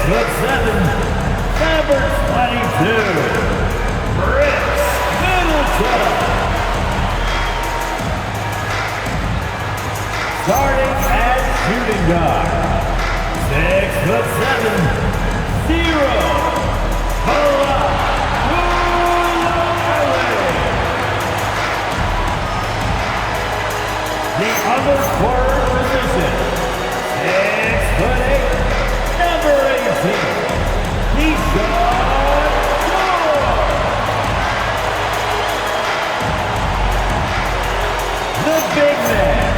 6'7", number 22, Middleton. Starting at shooting guard, 6'7", 0, the other forward position, 6'8", number 18, Keyshawn George. The big man,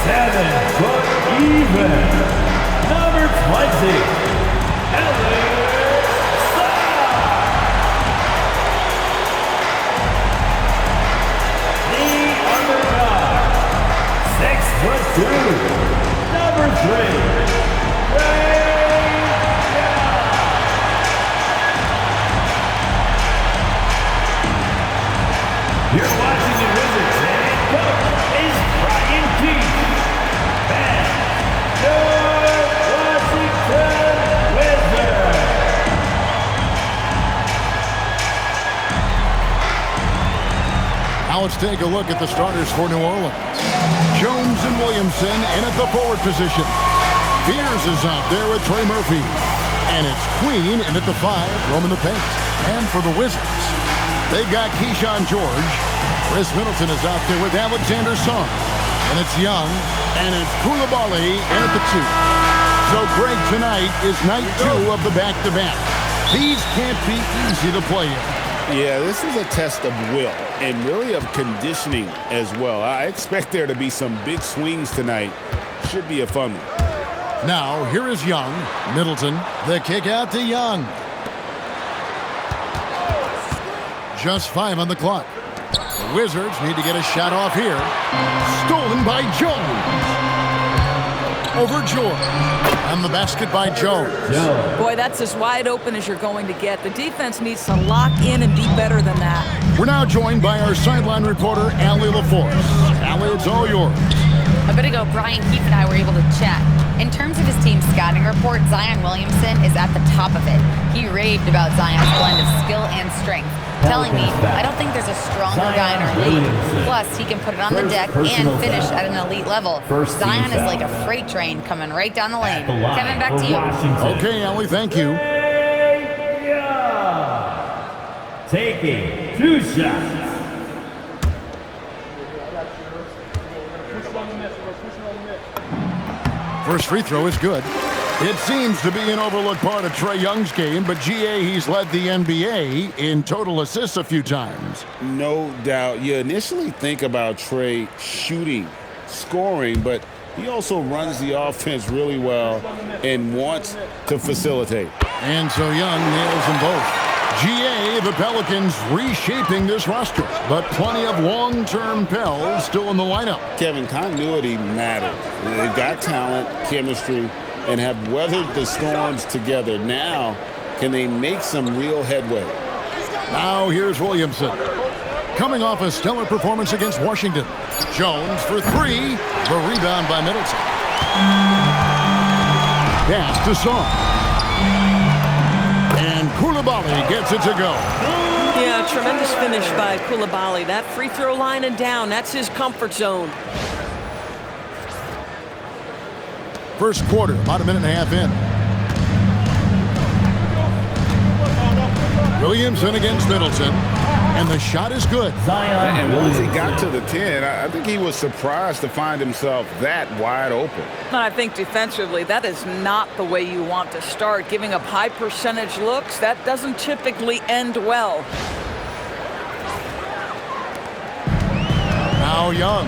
7 foot even, number 20, Alex Saad. The underdog, 6'2", number 3, Trae. You're watching the Wizards, and coach is Brian Keith. And your Washington Wizards. Now let's take a look at the starters for New Orleans. Jones and Williamson in at the forward position. Beers is out there with Trey Murphy. And it's Queen in at the 5, roaming the paint. And for the Wizards, they got Keyshawn George. Chris Middleton is out there with Alexander Song. And it's Young. And it's Koulibaly in at the 2. So Greg, tonight is night 2 of the back-to-back. These can't be easy to play in. Yeah, this is a test of will and really of conditioning as well. I expect there to be some big swings tonight. Should be a fun one. Now, here is Young. Middleton. The kick out to Young. Just 5 on the clock. The Wizards need to get a shot off here. Stolen by Jones. Over George. And the basket by Jones. Boy, that's as wide open as you're going to get. The defense needs to lock in and be better than that. We're now joined by our sideline reporter, Allie LaForce. Allie, it's all yours. A bit ago, Brian Keefe and I were able to chat. In terms of his team's scouting report, Zion Williamson is at the top of it. He raved about Zion's blend of skill and strength, telling me, I don't think there's a stronger guy in our league. Plus, he can put it on the deck and finish at an elite level. Zion is like a freight train coming right down the lane. Kevin, back to you. Okay, Allie, thank you. Taking 2 shots. First free throw is good. It seems to be an overlooked part of Trae Young's game, but GA, he's led the NBA in total assists a few times. No doubt. You initially think about Trae shooting, scoring, but he also runs the offense really well and wants to facilitate. And so Young nails them both. GA, the Pelicans reshaping this roster, but plenty of long-term Pels still in the lineup. Kevin, continuity matters. They've got talent, chemistry, and have weathered the storms together. Now, can they make some real headway? Now here's Williamson. Coming off a stellar performance against Washington. Jones for 3. The rebound by Middleton. Pass to Song. And Koulibaly gets it to go. Yeah, tremendous finish by Koulibaly. That free throw line and down, that's his comfort zone. First quarter, about a minute and a half in. Williamson against Middleton. And the shot is good. And once he got to the 10, I think he was surprised to find himself that wide open. And I think defensively, that is not the way you want to start. Giving up high percentage looks, that doesn't typically end well. Now Young.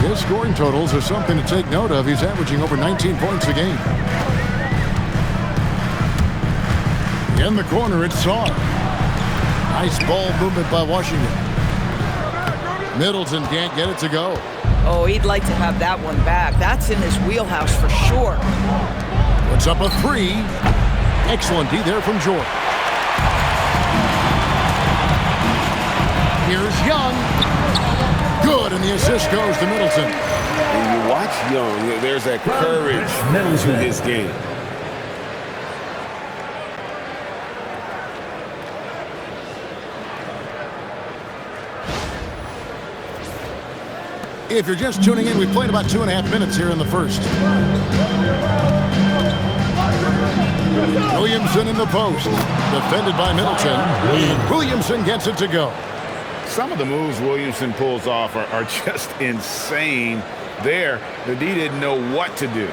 His scoring totals are something to take note of. He's averaging over 19 points a game. In the corner, it's Song. Nice ball movement by Washington. Middleton can't get it to go. Oh, he'd like to have that one back. That's in his wheelhouse for sure. Puts up a 3. Excellent D there from George. Here's Young. Good, and the assist goes to Middleton. When you watch Young, there's that courage to his game. If you're just tuning in, we've played about 2.5 minutes here in the first. Williamson in the post. Defended by Middleton. Williamson gets it to go. Some of the moves Williamson pulls off are just insane. There, the D didn't know what to do.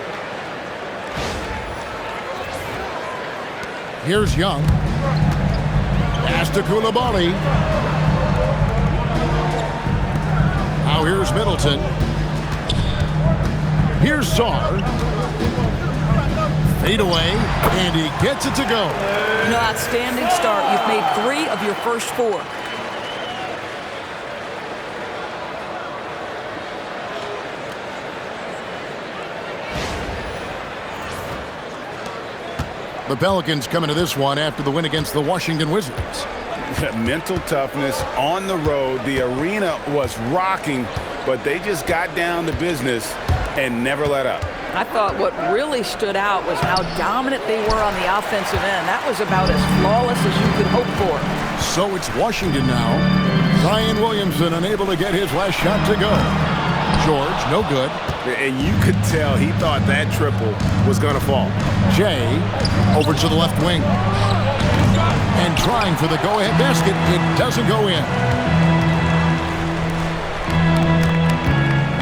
Here's Young. Pass to Koulibaly. Now here's Middleton. Here's Sarr. Fade away, and he gets it to go. Outstanding start. You've made 3 of your first 4. The Pelicans come into this one after the win against the Washington Wizards. Mental toughness on the road. The arena was rocking, but they just got down to business and never let up. I thought what really stood out was how dominant they were on the offensive end. That was about as flawless as you could hope for. So it's Washington now. Zion Williamson unable to get his last shot to go. George, no good. And you could tell he thought that triple was going to fall. Jay over to the left wing. And trying for the go-ahead basket. It doesn't go in.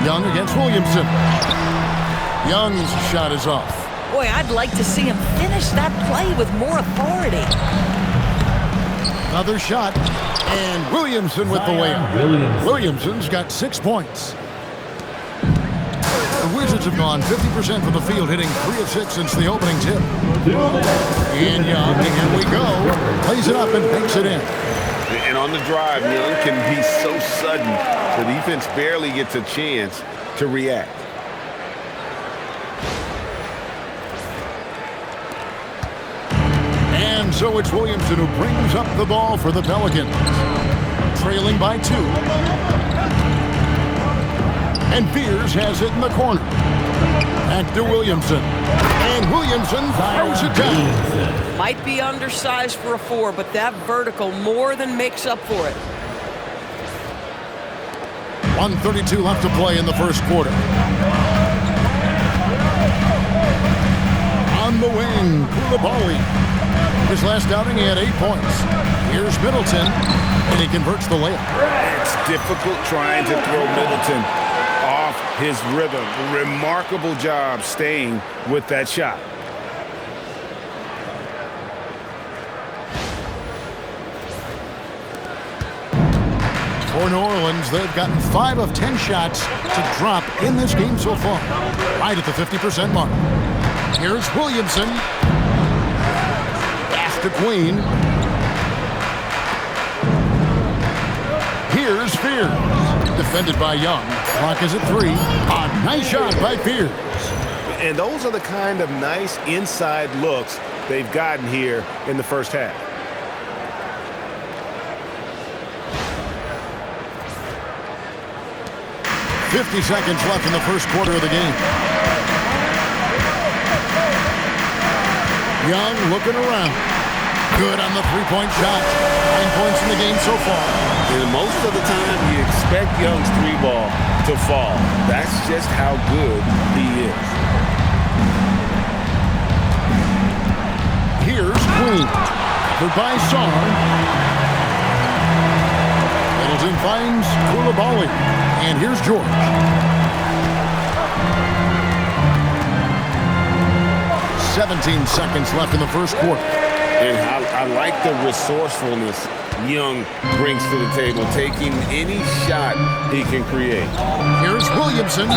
Young against Williamson. Young's shot is off. Boy, I'd like to see him finish that play with more authority. Another shot. And Williamson with the layup. Williamson's got 6 points. The Wizards have gone 50% from the field, hitting 3 of 6 since the opening tip. And Young, here we go. Plays it up and makes it in. And on the drive, Young can be so sudden. The defense barely gets a chance to react. And so it's Williamson who brings up the ball for the Pelicans. Trailing by 2. And Fears has it in the corner. Back to Williamson. And Williamson throws it down. Might be undersized for a 4, but that vertical more than makes up for it. 1:32 left to play in the first quarter. On the wing, Koulibaly. His last outing, he had 8 points. Here's Middleton, and he converts the layup. It's difficult trying to throw Middleton off his rhythm. Remarkable job staying with that shot. For New Orleans, they've gotten 5 of 10 shots to drop in this game so far. Right at the 50% mark. Here's Williamson. Pass to Queen. Here's Fears. Defended by Young. Clock is at 3. A nice shot by Fears. And those are the kind of nice inside looks they've gotten here in the first half. .50 seconds left in the first quarter of the game. Young looking around. Good on the three-point shot. 9 points in the game so far. And most of the time, you expect Young's 3-ball to fall. That's just how good he is. Here's Queen. Covered by Sarr. Middleton finds Koulibaly. And here's George. .17 seconds left in the first quarter. And I like the resourcefulness Young brings to the table, taking any shot he can create. Here's Williamson.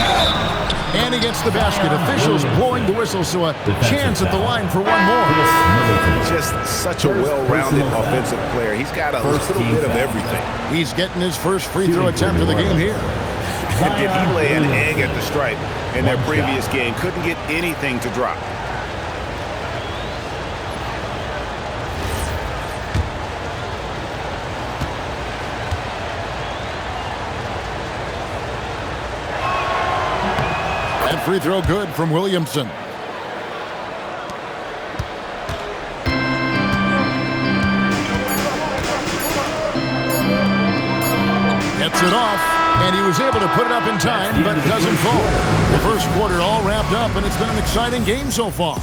And he gets the basket. Officials blowing the whistle, so a chance at the line for one more. Just such a well-rounded offensive player. He's got a little bit of everything. He's getting his first free throw attempt of the game here. Did he lay an egg at the stripe in their previous game? Couldn't get anything to drop. That free throw good from Williamson. Gets it off, And he was able to put it up in time, but doesn't fall. The first quarter all wrapped up, and it's been an exciting game so far.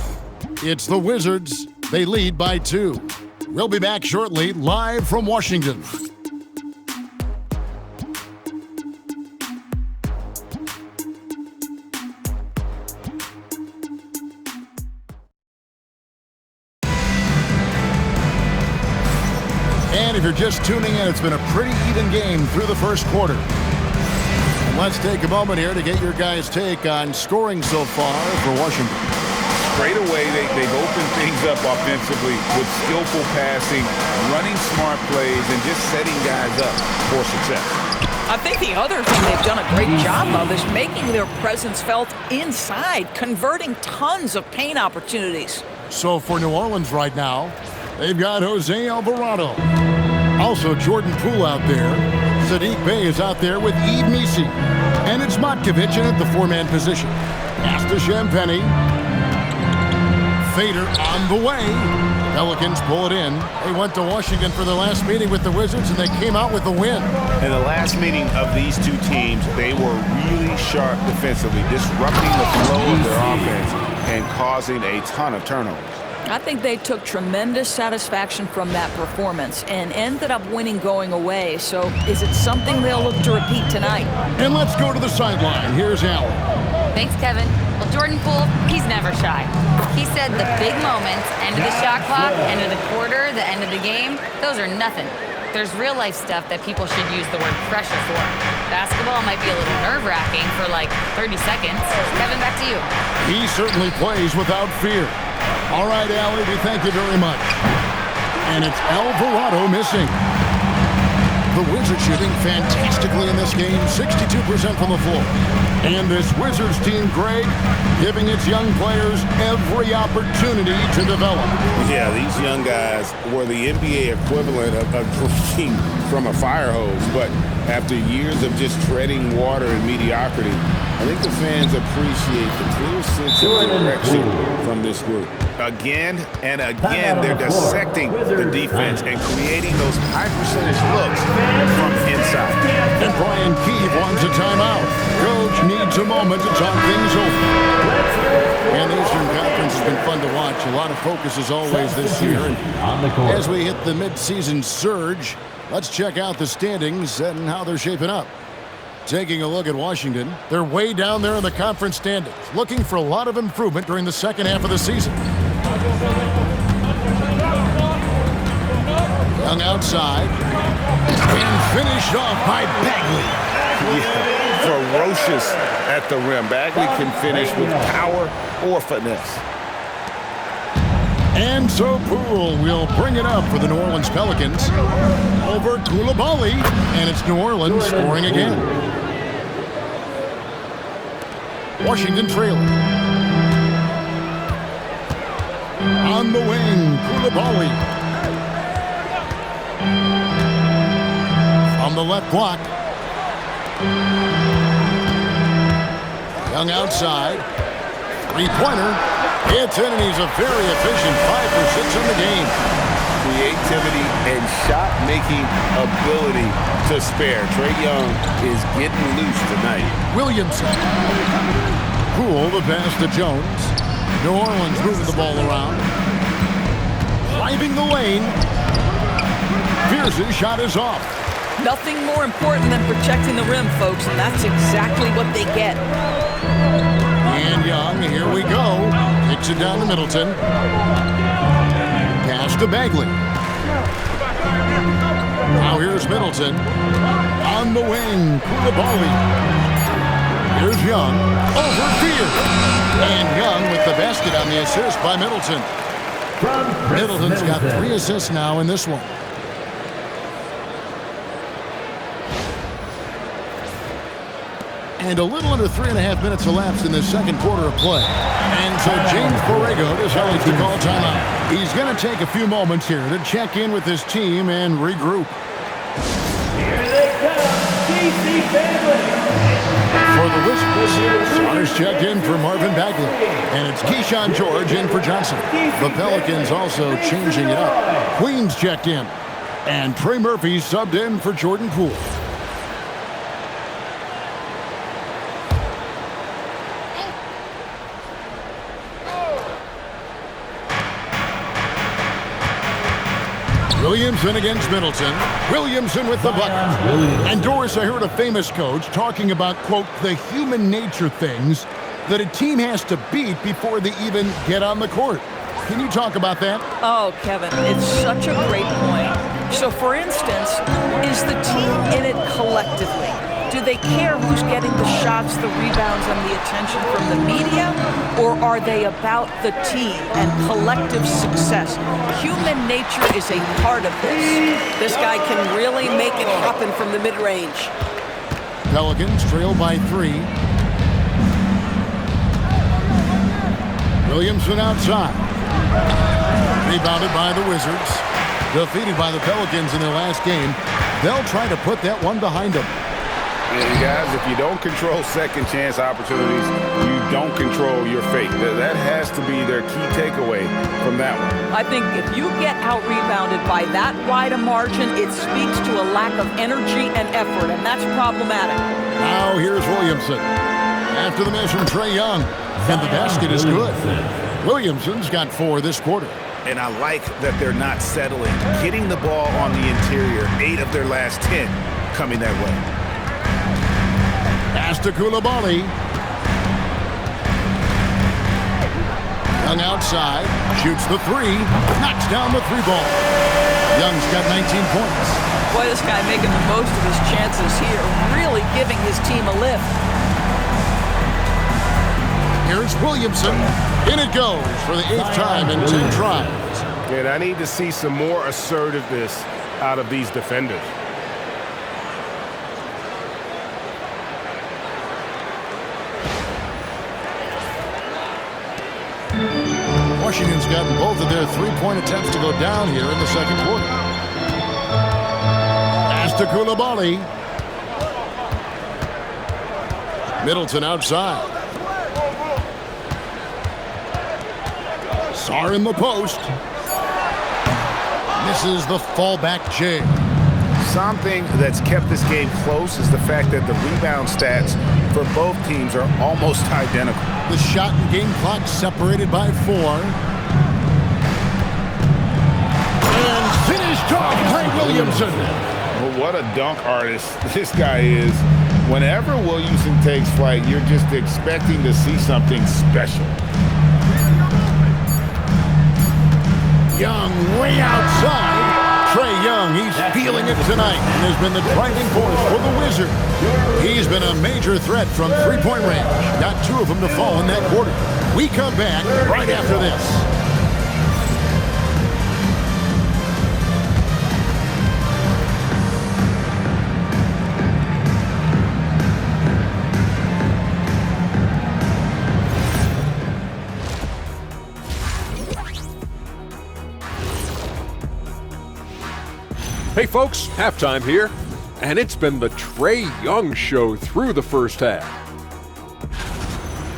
It's the Wizards. They lead by 2. We'll be back shortly, live from Washington. And if you're just tuning in, it's been a pretty even game through the first quarter. And let's take a moment here to get your guys' take on scoring so far for Washington. Straight away, they've opened things up offensively with skillful passing, running smart plays, and just setting guys up for success. I think the other thing they've done a great job of is making their presence felt inside, converting tons of paint opportunities. So for New Orleans right now, they've got Jose Alvarado. Also Jordan Poole out there. Sadiq Bey is out there with Yves Missi. And it's Matkovic in at the 4-man position. Pass to Champagny. Fader on the way. Pelicans pull it in. They went to Washington for their last meeting with the Wizards, and they came out with a win. In the last meeting of these two teams, they were really sharp defensively, disrupting the flow of their offense and causing a ton of turnovers. I think they took tremendous satisfaction from that performance and ended up winning going away. So is it something they'll look to repeat tonight? And let's go to the sideline. Here's Allen. Thanks, Kevin. Well, Jordan Poole, he's never shy. He said the big moments, end of the shot clock, end of the quarter, the end of the game, those are nothing. There's real-life stuff that people should use the word pressure for. Basketball might be a little nerve-wracking for like 30 seconds. Kevin, back to you. He certainly plays without fear. All right, Allie, we thank you very much. And it's Alvarado missing. The Wizards shooting fantastically in this game, 62% from the floor. And this Wizards team, Greg, giving its young players every opportunity to develop. Yeah, these young guys were the NBA equivalent of drinking from a fire hose. But after years of just treading water and mediocrity, I think the fans appreciate the clear sense of direction from this group. Again and again, they're dissecting the defense and creating those high-percentage looks from inside. And Brian Keefe wants a timeout. Coach needs a moment to talk things over. And the Eastern Conference has been fun to watch. A lot of focus as always this year. And as we hit the mid-season surge, let's check out the standings and how they're shaping up. Taking a look at Washington, they're way down there in the conference standings, looking for a lot of improvement during the second half of the season. Young outside, and finished off by Bagley. Yeah, ferocious at the rim. Bagley can finish with power or finesse. And so Poole will bring it up for the New Orleans Pelicans over Coulibaly, and it's New Orleans scoring again. Washington trailing. On the wing, Coulibaly. From the left block. Young outside. Three-pointer. It's in, and he's a very efficient 5 for 6 in the game. Creativity and shot-making ability to spare. Trae Young is getting loose tonight. Williamson. Poole, the pass to Jones. New Orleans moving the ball around. Driving the lane. Pierce's shot is off. Nothing more important than protecting the rim, folks, and that's exactly what they get. And Young, here we go. Kicks it down to Middleton. Pass to Bagley. Now here's Middleton. On the wing, Coulibaly. Here's Young. Over Fear. And Young with the basket on the assist by Middleton. Middleton's got 3 assists now in this one. And a little under 3.5 minutes elapsed in the second quarter of play. And so James Borrego decides to call timeout. He's going to take a few moments here to check in with his team and regroup. Here they come, DC family. For the Wizards, starters checked in for Marvin Bagley. And it's Keyshawn George in for Johnson. The Pelicans also changing it up. Queens checked in. And Trey Murphy subbed in for Jordan Poole. Williamson against Middleton. Williamson with the bucket. And Doris, I heard a famous coach talking about, quote, the human nature things that a team has to beat before they even get on the court. Can you talk about that? Oh, Kevin, it's such a great point. So, for instance, is the team in it collectively? Do they care who's getting the shots, the rebounds, and the attention from the media? Or are they about the team and collective success? Human nature is a part of this. This guy can really make it happen from the mid-range. Pelicans trail by 3. Williamson outside. Rebounded by the Wizards. Defeated by the Pelicans in their last game. They'll try to put that one behind them. And guys, if you don't control second chance opportunities, you don't control your fate. That has to be their key takeaway from that one. I think if you get out-rebounded by that wide a margin, it speaks to a lack of energy and effort, and that's problematic. Now here's Williamson. After the miss from Trae Young. And the basket is good. Williamson's got 4 this quarter. And I like that they're not settling. Getting the ball on the interior, 8 of their last 10 coming that way. Pass to Coulibaly. Young outside. Shoots the 3. Knocks down the 3 ball. Young's got 19 points. Boy, this guy making the most of his chances here. Really giving his team a lift. Here's Williamson. In it goes for the 8th time in 10 tries. And I need to see some more assertiveness out of these defenders. Washington's gotten both of their 3-point attempts to go down here in the second quarter. Pass to Coulibaly. Middleton outside. Sarr in the post. Misses the fallback J. Something that's kept this game close is the fact that the rebound stats for both teams are almost identical. The shot and game clock separated by 4. And finished off by Williamson. Well, what a dunk artist this guy is. Whenever Williamson takes flight, you're just expecting to see something special. Young way outside. Trae Young, he's feeling it tonight and has been the driving force for the Wizards. He's been a major threat from 3-point range. Got 2 of them to fall in that quarter. We come back right after this. Hey folks, halftime here, and it's been the Trae Young show through the first half.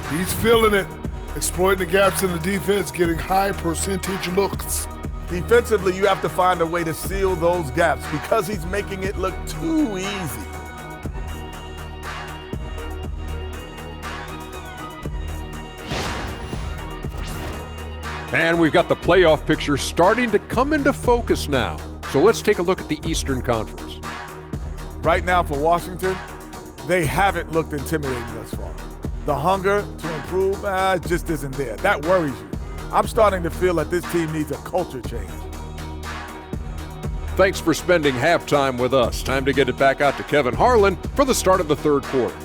He's feeling it, exploiting the gaps in the defense, getting high percentage looks. Defensively, you have to find a way to seal those gaps because he's making it look too easy. And we've got the playoff picture starting to come into focus now. So let's take a look at the Eastern Conference. Right now for Washington, they haven't looked intimidating thus far. The hunger to improve just isn't there. That worries you. I'm starting to feel that this team needs a culture change. Thanks for spending halftime with us. Time to get it back out to Kevin Harlan for the start of the third quarter.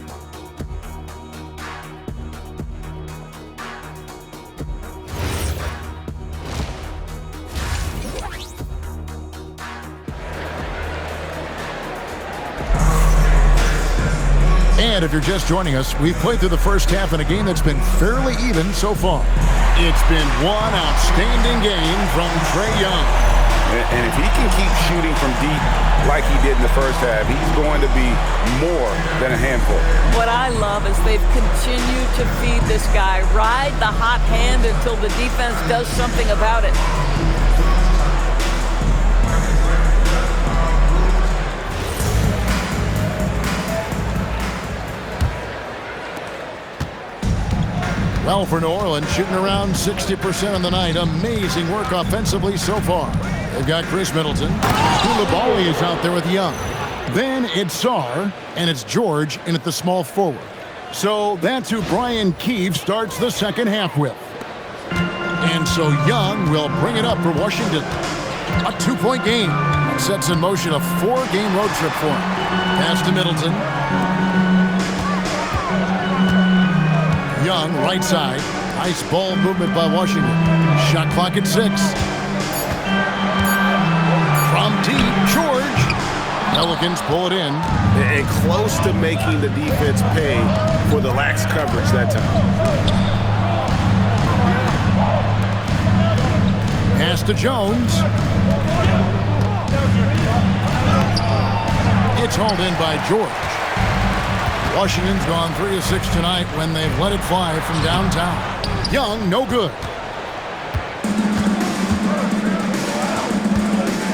And if you're just joining us, we've played through the first half in a game that's been fairly even so far. It's been one outstanding game from Trae Young. And if he can keep shooting from deep like he did in the first half, he's going to be more than a handful. What I love is they've continued to feed this guy. Ride the hot hand until the defense does something about it. Well, for New Orleans, shooting around 60% on the night. Amazing work offensively so far. They've got Chris Middleton. Koulibaly is out there with Young. Then it's Sarr, and it's George in at the small forward. So that's who Brian Keefe starts the second half with. And so Young will bring it up for Washington. A 2-point game. That sets in motion a 4-game road trip for him. Pass to Middleton. Young, right side. Nice ball movement by Washington. Shot clock at 6. From deep, George. Pelicans pull it in. And close to making the defense pay for the lax coverage that time. Pass to Jones. It's hauled in by George. Washington's gone 3 of 6 tonight when they've let it fly from downtown. Young, no good.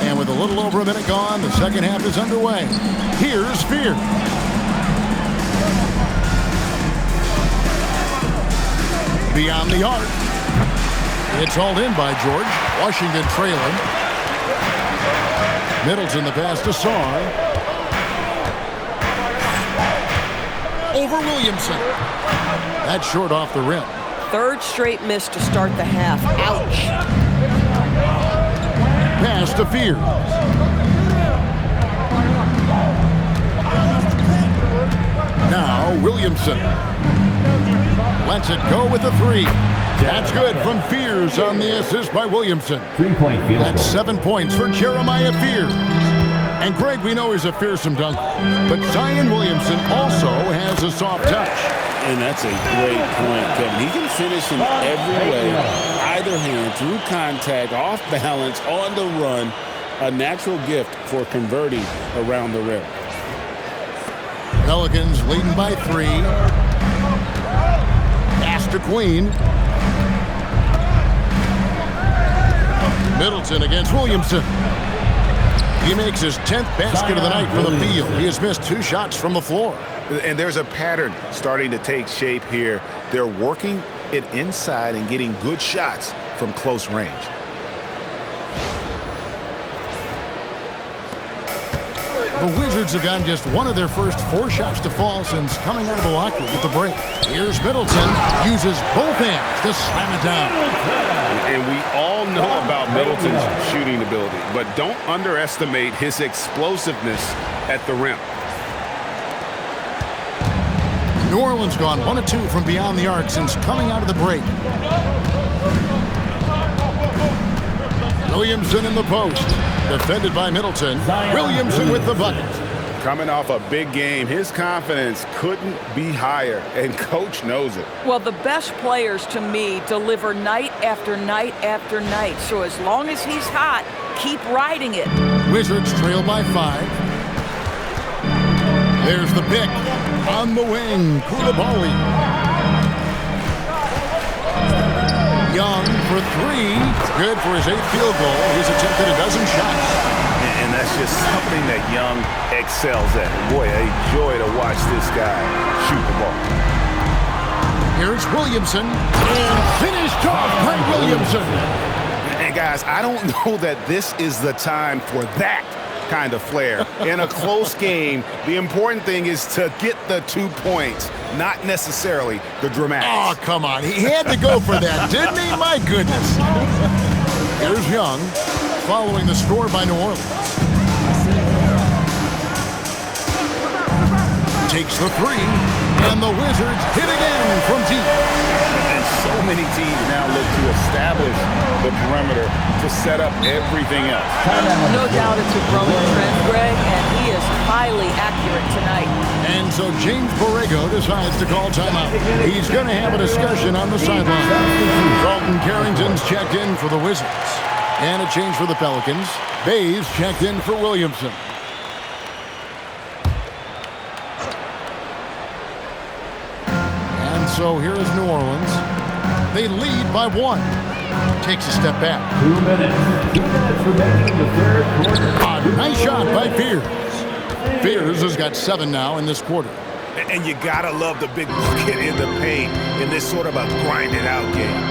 And with a little over a minute gone, the second half is underway. Here's Fear. Beyond the arc. It's hauled in by George. Washington trailing. Middleton the pass to Sarr. Over Williamson. That's short off the rim. Third straight miss to start the half. Ouch. Pass to Fear. Now Williamson. Lets it go with a 3. That's good from Fears on the assist by Williamson. 3-point field goal. That's 7 points for Jeremiah Fears. And Greg, we know he's a fearsome dunker, but Zion Williamson also has a soft touch. And that's a great point, Kevin. He can finish in every way, either hand, through contact, off balance, on the run. A natural gift for converting around the rim. Pelicans leading by 3. Pass to Queen. Middleton against Williamson. He makes his 10th basket of the night for the field. He has missed 2 shots from the floor. And there's a pattern starting to take shape here. They're working it inside and getting good shots from close range. The Wizards have gotten just one of their first 4 shots to fall since coming out of the locker room with the break. Here's Middleton. Uses both hands to slam it down. And we all know about Middleton's shooting ability, but don't underestimate his explosiveness at the rim. New Orleans gone 1 of 2 from beyond the arc since coming out of the break. Williamson in the post. Defended by Middleton. Williamson with the bucket. Coming off a big game, his confidence couldn't be higher, and Coach knows it. Well, the best players, to me, deliver night after night after night. So as long as he's hot, keep riding it. Wizards trail by 5. There's the pick. On the wing, Koulibaly. Young for 3. Good for his 8th field goal. He's attempted a dozen shots. And that's just something that Young excels at. Boy, a joy to watch this guy shoot the ball. Here's Williamson. And finished off by Williamson. And guys, I don't know that this is the time for that kind of flair. In a close game, the important thing is to get the 2 points, not necessarily the dramatics. Oh, come on. He had to go for that, didn't he? My goodness. Here's Young, following the score by New Orleans. Takes the 3, and the Wizards hit again from deep. And so many teams now look to establish the perimeter to set up everything else. No doubt it's a growing trend, Greg, and he is highly accurate tonight. And so James Borrego decides to call timeout. He's going to have a discussion on the sideline. Dalton Carrington's checked in for the Wizards. And a change for the Pelicans. Bays checked in for Williamson. And so here is New Orleans. They lead by 1. Takes a step back. 2 minutes. 2 minutes remaining in the third quarter. A nice shot by Fears. Fears has got 7 now in this quarter. And you gotta love the big bucket in the paint in this sort of a grinded out game.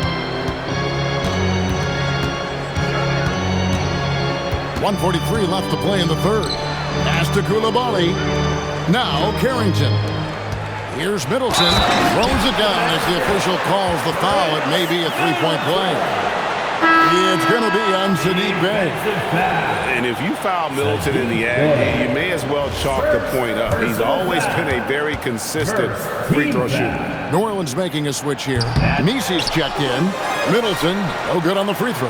1:43 left to play in the third. Pass to Coulibaly. Now Carrington. Here's Middleton. Throws it down as the official calls the foul. It may be a three-point play. It's going to be on Sadiq Bey. And if you foul Middleton in the act, you may as well chalk the point up. He's always been a very consistent free throw shooter. New Orleans making a switch here. Nisi's checked in. Middleton, no good on the free throw.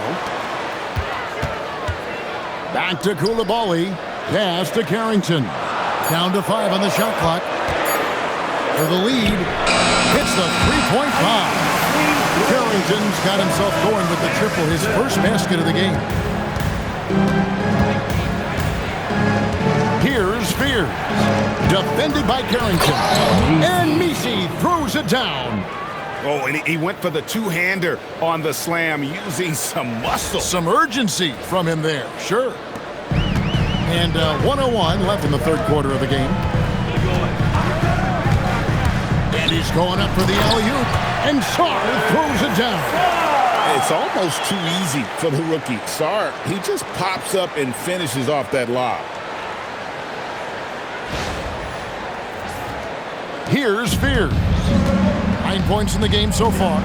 Back to Coulibaly. Pass to Carrington. Down to 5 on the shot clock. For the lead. Hits the three-point foul. Carrington's got himself going with the triple, his first basket of the game. Here's Spears. Defended by Carrington. And Nisi throws it down. Oh, and he went for the two-hander on the slam using some muscle. Some urgency from him there, sure. And 1:01 left in the third quarter of the game. And he's going up for the alley-oop. And Sarr throws it down. It's almost too easy for the rookie. Sarr, he just pops up and finishes off that lob. Here's Spears. 9 points in the game so far.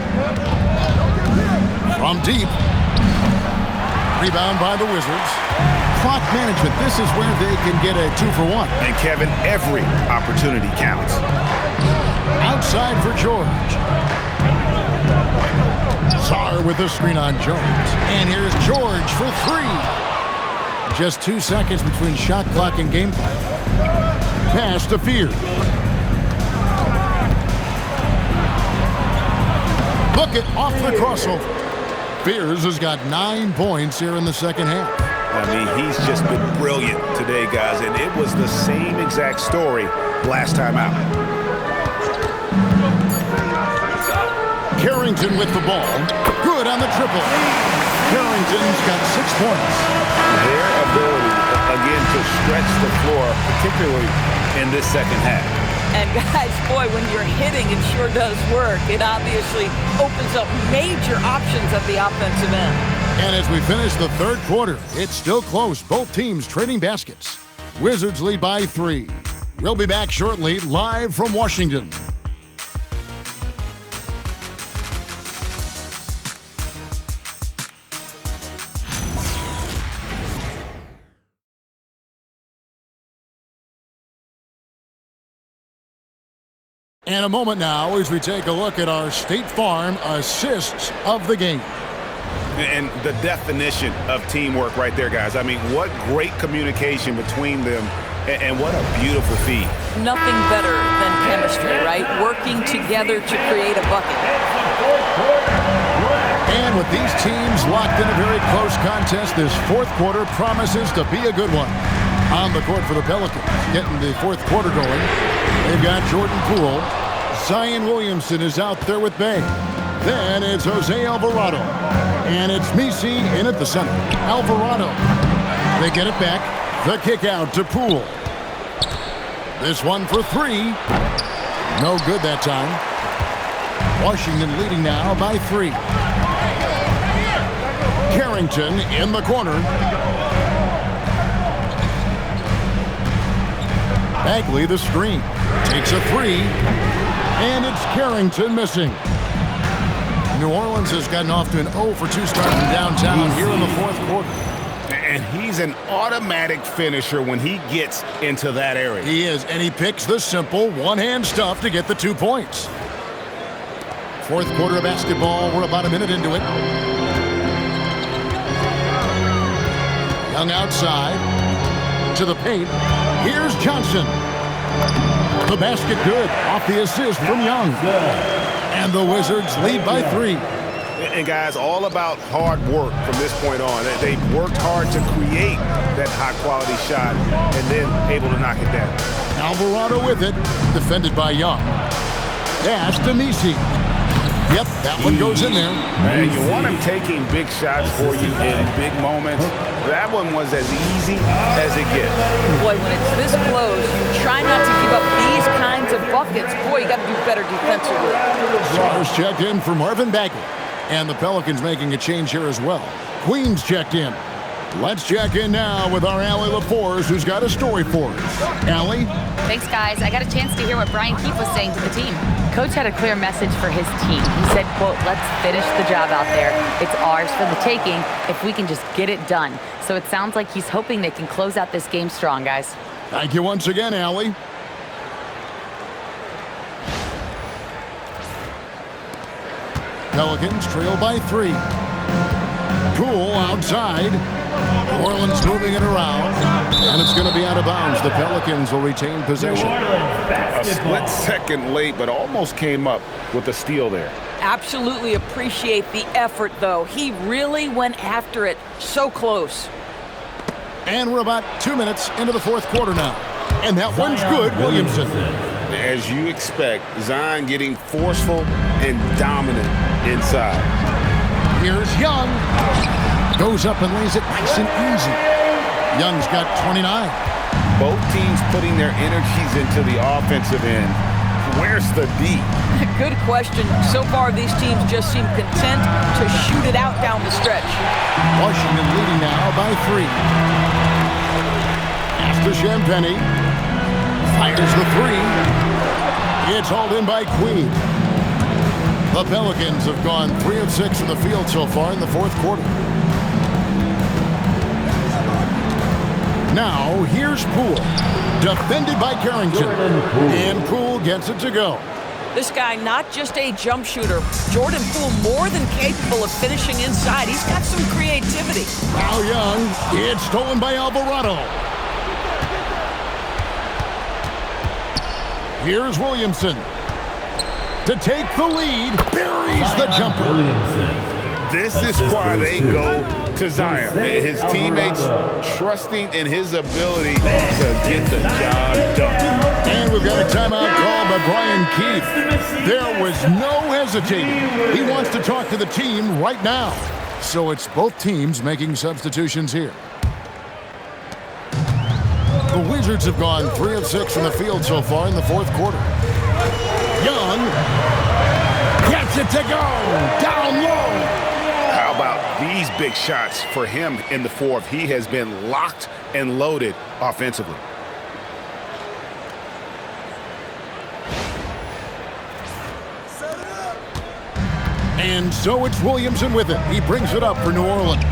From deep. Rebound by the Wizards. Clock management. This is where they can get a 2-for-1. And Kevin, every opportunity counts. Outside for George. Sarr with the screen on Jones. And here's George for 3. Just 2 seconds between shot clock and game clock. Pass to Fears. Look it off the crossover. Fears has got 9 points here in the second half. I mean, he's just been brilliant today, guys, and it was the same exact story last time out. Carrington with the ball. Good on the triple. Carrington's got 6 points. Their ability, again, to stretch the floor, particularly in this second half. And guys, boy, when you're hitting, it sure does work. It obviously opens up major options at the offensive end. And as we finish the third quarter, it's still close. Both teams trading baskets. Wizards lead by 3. We'll be back shortly, live from Washington. And a moment now as we take a look at our State Farm assists of the game. And the definition of teamwork right there, guys. I mean, what great communication between them, and what a beautiful feed. Nothing better than chemistry, right? Working together to create a bucket. And with these teams locked in a very close contest, this fourth quarter promises to be a good one. On the court for the Pelicans, getting the fourth quarter going. They've got Jordan Poole. Zion Williamson is out there with Bey. Then it's Jose Alvarado. And it's Nisi in at the center. Alvarado. They get it back. The kick out to Poole. This one for 3. No good that time. Washington leading now by 3. Carrington in the corner. Bagley the screen. Takes a 3. And it's Carrington missing. New Orleans has gotten off to an 0-for-2 start from downtown here in the fourth quarter. And he's an automatic finisher when he gets into that area. He is, and he picks the simple one-hand stuff to get the 2 points. Fourth quarter of basketball. We're about a minute into it. Young outside to the paint. Here's Johnson. The basket good off the assist from Young. And the Wizards lead by 3. And guys, all about hard work from this point on. They've worked hard to create that high-quality shot and then able to knock it down. Alvarado with it, defended by Young. Pass to Nisi. Yep, that one goes in there. Man, you want him taking big shots for you in big moments. That one was as easy as it gets. Boy, when it's this close, you try not to give up these kinds of buckets. Boy, you got to do better defensively. Sarr's checked in for Marvin Bagley. And the Pelicans making a change here as well. Queen's checked in. Let's check in now with our Allie LaForce, who's got a story for us. Allie? Thanks, guys. I got a chance to hear what Brian Keefe was saying to the team. Coach had a clear message for his team. He said, quote, let's finish the job out there. It's ours for the taking if we can just get it done. So it sounds like he's hoping they can close out this game strong, guys. Thank you once again, Allie. Pelicans trail by 3. Poole outside. New Orleans moving it around. And it's going to be out of bounds. The Pelicans will retain possession. A split second late, but almost came up with a steal there. Absolutely appreciate the effort, though. He really went after it. So close. And we're about 2 minutes into the fourth quarter now. And that one's good, Williamson. As you expect, Zion getting forceful and dominant inside. Here's Young. Goes up and lays it nice and easy. Young's got 29. Both teams putting their energies into the offensive end. Where's the D? Good question. So far, these teams just seem content to shoot it out down the stretch. Washington leading now by 3. After Champagny. Fires the 3. It's hauled in by Queen. The Pelicans have gone 3 of 6 from the field so far in the fourth quarter. Now, here's Poole. Defended by Carrington. And Poole gets it to go. This guy, not just a jump shooter. Jordan Poole more than capable of finishing inside. He's got some creativity. Now Young. It's stolen by Alvarado. Here's Williamson. To take the lead. Buries the jumper. This is why they go to Zion. His teammates trusting in his ability to get the job done. And we've got a timeout called by Brian Keefe. There was no hesitating. He wants to talk to the team right now. So it's both teams making substitutions here. The Wizards have gone 3 of 6 from the field so far in the fourth quarter. Young gets it to go. Down low. How about these big shots for him in the fourth? He has been locked and loaded offensively. And so it's Williamson with it. He brings it up for New Orleans.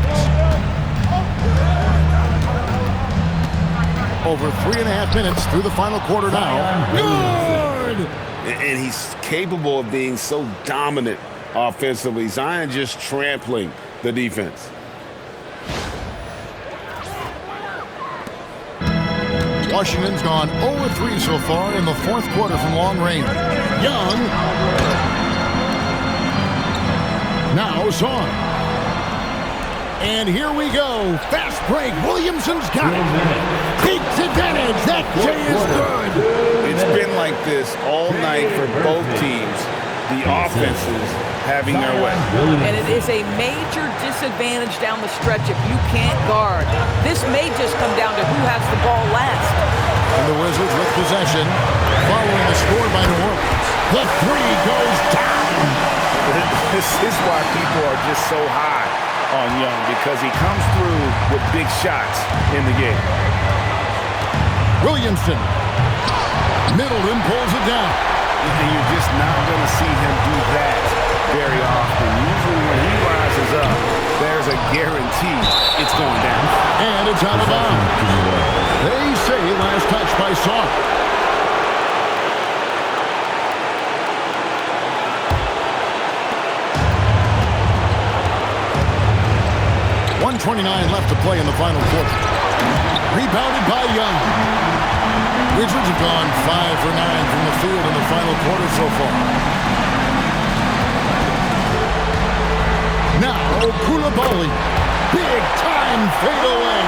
Over 3.5 minutes through the final quarter now. Good! And he's capable of being so dominant offensively. Zion just trampling the defense. Washington's gone 0-3 so far in the fourth quarter from long range. Young. Now Son. And here we go. Fast break. Williamson's got it. Takes advantage. That J is good. It's been like this all night for both teams. The offenses having their way. And it is a major disadvantage down the stretch if you can't guard. This may just come down to who has the ball last. And the Wizards with possession, following the score by New Orleans. The 3 goes down. This is why people are just so high on Young, because he comes through with big shots in the game. Williamson. Middleton pulls it down. And you're just not going to see him do that very often. Usually when he rises up, there's a guarantee it's going down. And it's out of bounds. They say last touch by Son. .29 left to play in the final quarter. Rebounded by Young. Wizards have gone 5 for 9 from the field in the final quarter so far. Now, Koulibaly. Big time fadeaway.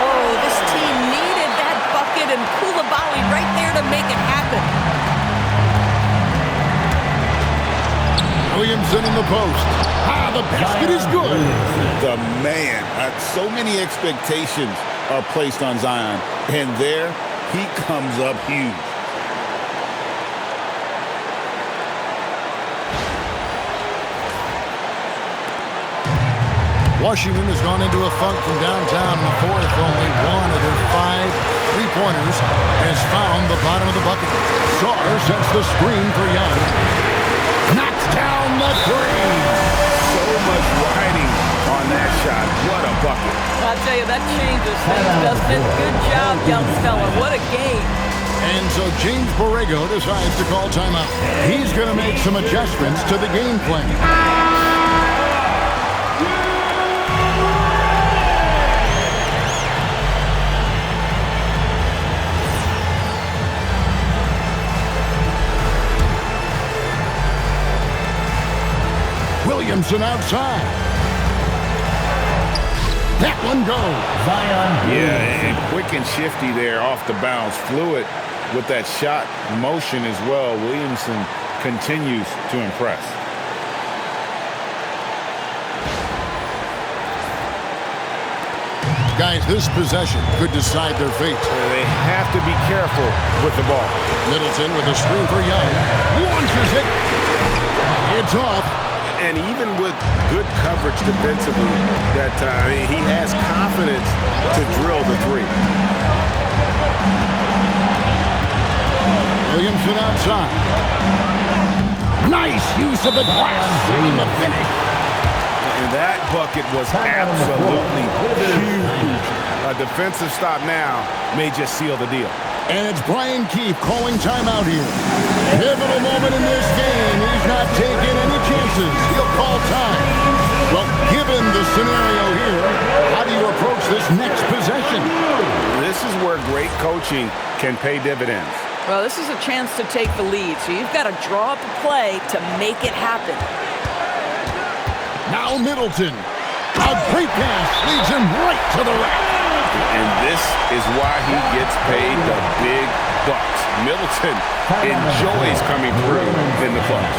Oh, this team needed that bucket, and Koulibaly right there to make it happen. Williamson in the post. The basket is good. The man. So many expectations are placed on Zion, and there he comes up huge. Washington has gone into a funk from downtown in the fourth. Only one of their 5 3-pointers has found the bottom of the bucket. Saar sets the screen for Young. Knocks down the three. So much riding on that shot. What a bucket. I'll tell you, that changes things, doesn't it? Good job, young fella. What a game. And so James Borrego decides to call timeout. He's going to make some adjustments to the game plan. Williamson outside. That one goes. Yeah, and quick and shifty there off the bounce. Fluid with that shot motion as well. Williamson continues to impress. Guys, this possession could decide their fate. They have to be careful with the ball. Middleton with a screen for Young. Launches it. It's off. And even with good coverage defensively, that he has confidence to drill the three. Williamson outside. Nice use of the glass in the finish. And that bucket was absolutely huge. A defensive stop now may just seal the deal. And it's Brian Keefe calling timeout here. Pivotal moment in this game. He's not taking any chances. He'll call time. Well, given the scenario here, how do you approach this next possession? This is where great coaching can pay dividends. Well, this is a chance to take the lead, so you've got to draw up a play to make it happen. Now Middleton. A great pass leads him right to the rack. And this is why he gets paid the big bucks. Middleton enjoys coming through in the clutch.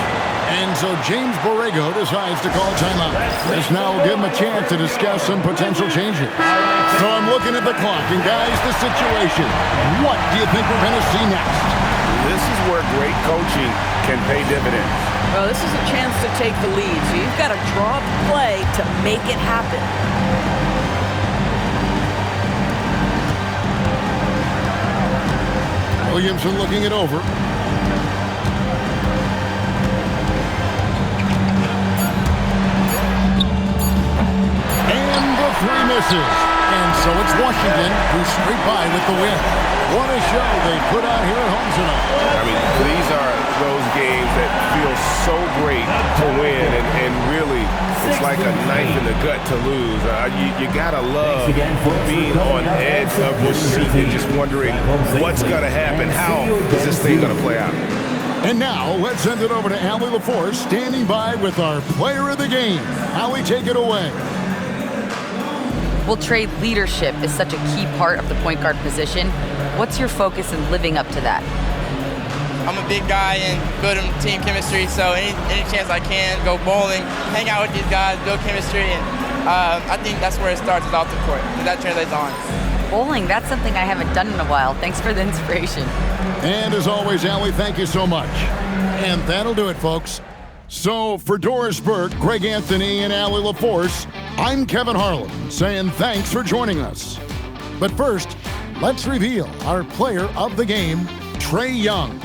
And so James Borrego decides to call timeout. This now will give him a chance to discuss some potential changes. So I'm looking at the clock, and guys, the situation. What do you think we're going to see next? This is where great coaching can pay dividends. Well, this is a chance to take the lead, so you've got to draw up a play to make it happen. Williamson looking it over. And the three misses. And so it's Washington who scrape by with the win. What a show they put on here at home tonight. I mean, these are those games that feel so great to win, and really, it's like a knife in the gut to lose. You gotta love being on edge of your seat and just wondering what's gonna happen. How is this thing gonna play out? And now, let's send it over to Allie LaForce, standing by with our player of the game. Allie, take it away. Well, Trae, leadership is such a key part of the point guard position. What's your focus in living up to that? I'm a big guy and building team chemistry, so any chance I can, go bowling, hang out with these guys, build chemistry, and I think that's where it starts, is off the court, and that translates on. Bowling, that's something I haven't done in a while. Thanks for the inspiration. And as always, Allie, thank you so much. And that'll do it, folks. So for Doris Burke, Greg Anthony, and Allie LaForce, I'm Kevin Harlan, saying thanks for joining us. But first, let's reveal our player of the game, Trae Young.